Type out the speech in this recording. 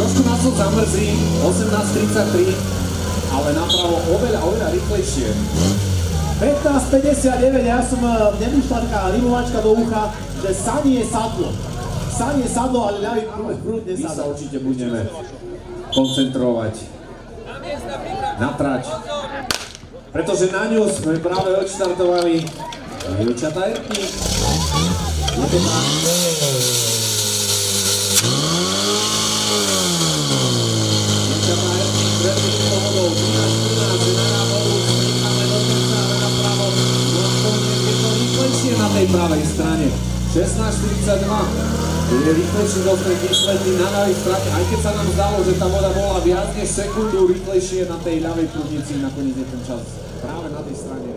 Trošku nás to zamrzí, 18:33, ale napravo oveľa rýchlejšie. 15:59, ja som nevyšla taká rimovačka do ucha, že Sani je sadlo. Sani je sadlo, ale ľavý prúd My sa nesadlo. určite budeme koncentrovať na trať, pretože na ňu sme práve odštartovali dievčatá Ertník. Je to tak. Dievčatá Ertník s veľkým pohodou 13:14 je na náboru, spríchame do konca a napravo. Nakoniec je to rýchlejšie na tej pravej strane. 16:42. Je rýchlejšie do stredných výsledný na ľavej strane, aj keď sa nám zdalo, že tá voda bola viac než sekundu rýchlejšie na tej ľavej prúdnici, nakoniec je ten čas práve na tej strane.